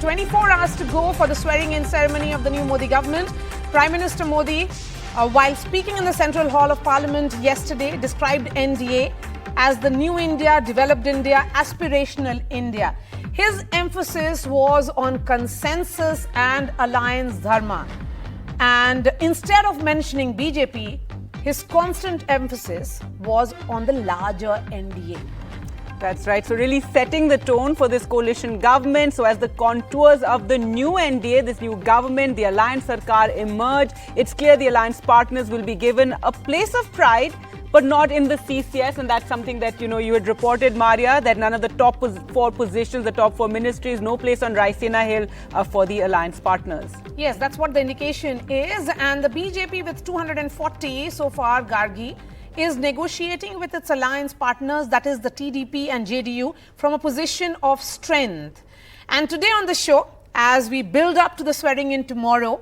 24 hours to go for the swearing-in ceremony of the new Modi government. Prime Minister Modi, while speaking in the Central Hall of Parliament yesterday, described NDA as the new India, developed India, aspirational India. His emphasis was on consensus and alliance dharma. And instead of mentioning BJP, his constant emphasis was on the larger NDA. That's right. So really setting the tone for this coalition government. So as the contours of the new NDA, this new government, the Alliance Sarkar emerge, it's clear the alliance partners will be given a place of pride, but not in the CCS. And that's something that, you had reported, Maria, that none of the top four positions, the top four ministries, no place on Raisina Hill for the alliance partners. Yes, that's what the indication is. And the BJP with 240 so far, Gargi, is negotiating with its alliance partners, that is the TDP and JDU, from a position of strength. And today on the show, as we build up to the swearing in tomorrow,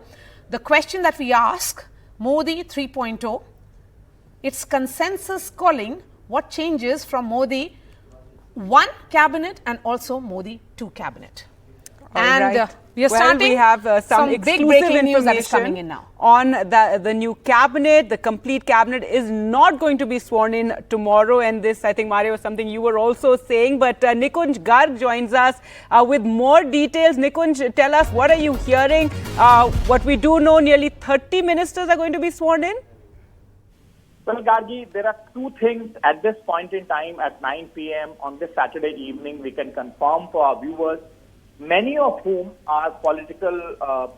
the question that we ask, Modi 3.0, it's consensus calling, what changes from Modi 1 cabinet and also Modi 2 cabinet. We are starting we have some big breaking news that is coming in now. On the new cabinet. The complete cabinet is not going to be sworn in tomorrow. And this, I think, Maria, was something you were also saying. But Nikunj Garg joins us with more details. Nikunj, tell us, what are you hearing? What we do know, nearly 30 ministers are going to be sworn in. Well, Gargi, there are two things at this point in time at 9 p.m. on this Saturday evening we can confirm for our viewers, many of whom are political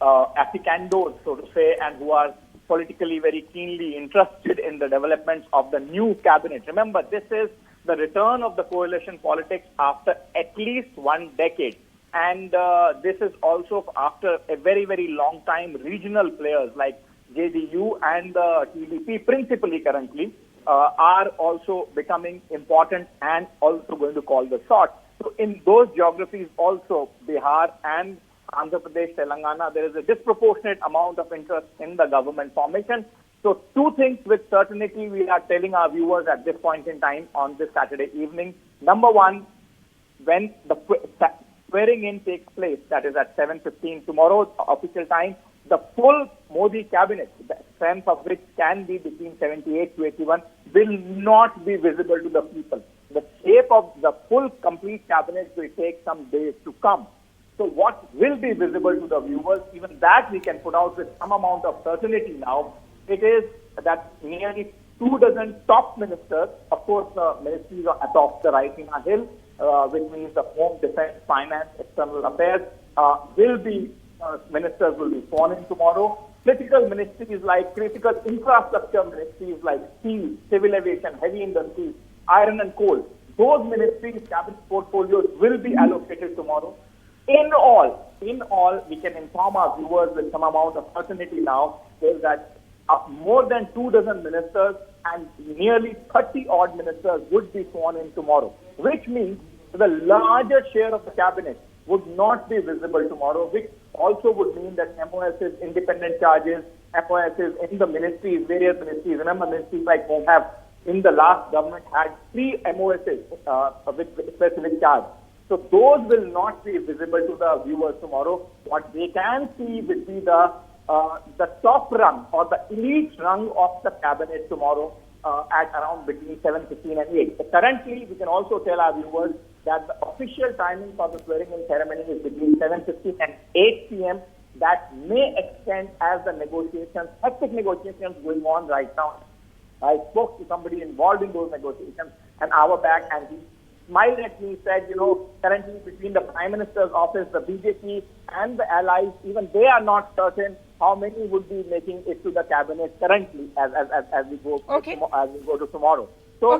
aficionados, so to say, and who are politically very keenly interested in the developments of the new cabinet. Remember, this is the return of the coalition politics after at least 1 decade. And this is also after a very, very long time regional players like JDU and the TDP principally currently are also becoming important and also going to call the shots. So in those geographies also, Bihar and Andhra Pradesh, Telangana, there is a disproportionate amount of interest in the government formation. So two things with certainty we are telling our viewers at this point in time on this Saturday evening. Number one, when the swearing in takes place, that is at 7:15 tomorrow, official time, the full Modi cabinet, the strength of which can be between 78 to 81, will not be visible to the people. The shape of the full complete cabinet will take some days to come. So what will be visible to the viewers, even that we can put out with some amount of certainty now, it is that nearly 24 top ministers, of course the ministries are atop the Raisina Hill, which means the Home, Defense, Finance, External Affairs, ministers will be sworn in tomorrow. Critical ministries like critical infrastructure ministries like steel, civil aviation, heavy industries, iron and coal, those ministries' cabinet portfolios will be allocated tomorrow. In all, we can inform our viewers with some amount of certainty now is that more than 24 ministers and nearly 30 odd ministers would be sworn in tomorrow, which means the larger share of the cabinet would not be visible tomorrow, which also would mean that MOS's independent charges, MOS's in the ministries, various ministries, remember ministries like Home have in the last government had 3 MOSs with specific charge. So those will not be visible to the viewers tomorrow. What they can see will be the top rung or the elite rung of the cabinet tomorrow at around between 7:15 and 8. So currently, we can also tell our viewers that the official timing for the swearing-in ceremony is between 7:15 and 8 p.m. That may extend as the negotiations, hectic negotiations going on right now. I spoke to somebody involved in those negotiations an hour back, and he smiled at me, said, currently between the Prime Minister's office, the BJP and the allies, even they are not certain how many would be making it to the cabinet currently as we go to tomorrow. So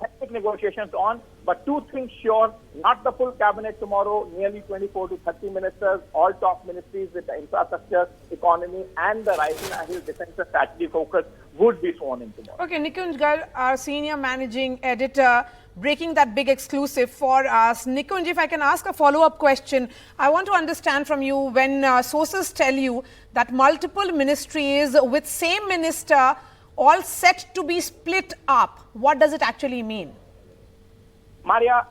hectic negotiations on, but two things sure, not the full cabinet tomorrow, nearly 24 to 30 ministers, all top ministries with the infrastructure, economy and the Raisina Hill defense strategy focus would be sworn in tomorrow. Okay, Nikunj Garg, our senior managing editor, breaking that big exclusive for us. Nikunj, if I can ask a follow-up question, I want to understand from you, when sources tell you that multiple ministries with same minister all set to be split up, what does it actually mean? Maria,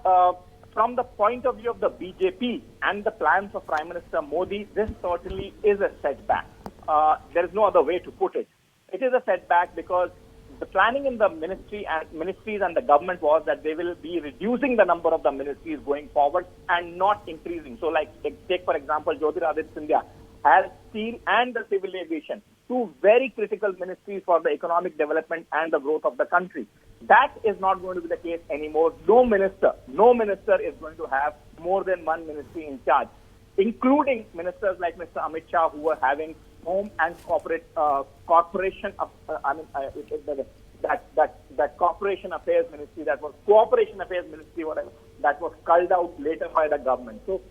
from the point of view of the BJP and the plans of Prime Minister Modi, this certainly is a setback. There is no other way to put it. It is a setback because the planning in the ministries and the government was that they will be reducing the number of the ministries going forward and not increasing. So, like, take for example, Jyotiraditya Scindia has steel and the civil aviation, two very critical ministries for the economic development and the growth of the country. That is not going to be the case anymore. No minister is going to have more than one ministry in charge, including ministers like Mr. Amit Shah, who were having home and corporation corporation affairs ministry, that was cooperation affairs ministry, whatever, that was culled out later by the government. So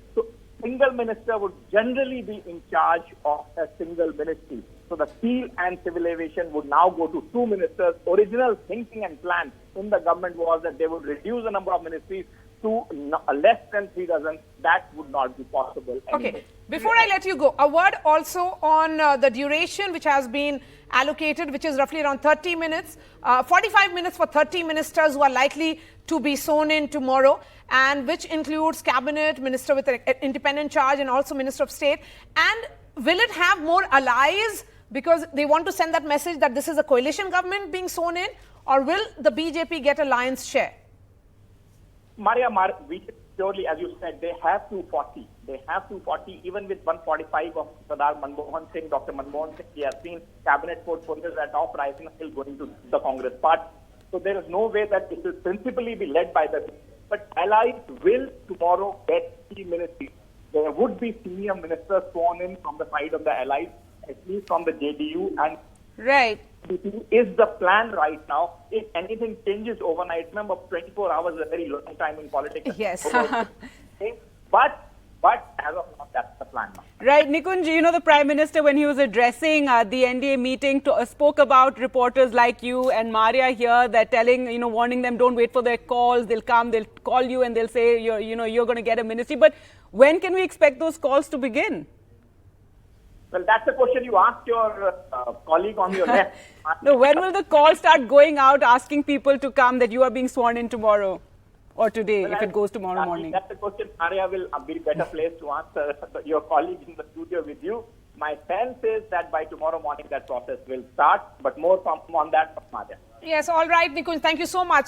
single minister would generally be in charge of a single ministry. So the steel and civil aviation would now go to two ministers. Original thinking and plan in the government was that they would reduce the number of ministries to less than 3 dozen. That would not be possible anymore. Okay. Before I let you go, a word also on the duration which has been allocated, which is roughly around 30 minutes, 45 minutes for 30 ministers who are likely to be sworn in tomorrow, and which includes cabinet, minister with an independent charge, and also minister of state. And will it have more allies because they want to send that message that this is a coalition government being sworn in, or will the BJP get a lion's share? Maria, surely, as you said, they have 240. They have 240, even with 145 of Sardar Manmohan Singh, Dr. Manmohan Singh. We have seen cabinet portfolios that are rising still going to the Congress party. So there is no way that it will principally be led by the. But allies will tomorrow get key ministries. There would be senior ministers sworn in from the side of the allies, at least from the JDU, and right. Is the plan right now. If anything changes overnight, remember 24 hours is a very long time in politics. Yes. but as of now, that's the plan now. Right, Nikunj, you know, the Prime Minister, when he was addressing the NDA meeting, spoke about reporters like you and Maria here, that telling, warning them, don't wait for their calls. They'll come, they'll call you and they'll say, you're going to get a ministry. But when can we expect those calls to begin? Well, that's the question you asked your colleague on your left. No, when will the call start going out asking people to come that you are being sworn in tomorrow or today, if it goes tomorrow morning? That's the question Maria will be better placed to answer. Your colleague in the studio with you. My sense is that by tomorrow morning that process will start, but more on that from Maria. Yes, all right, Nikunj, thank you so much.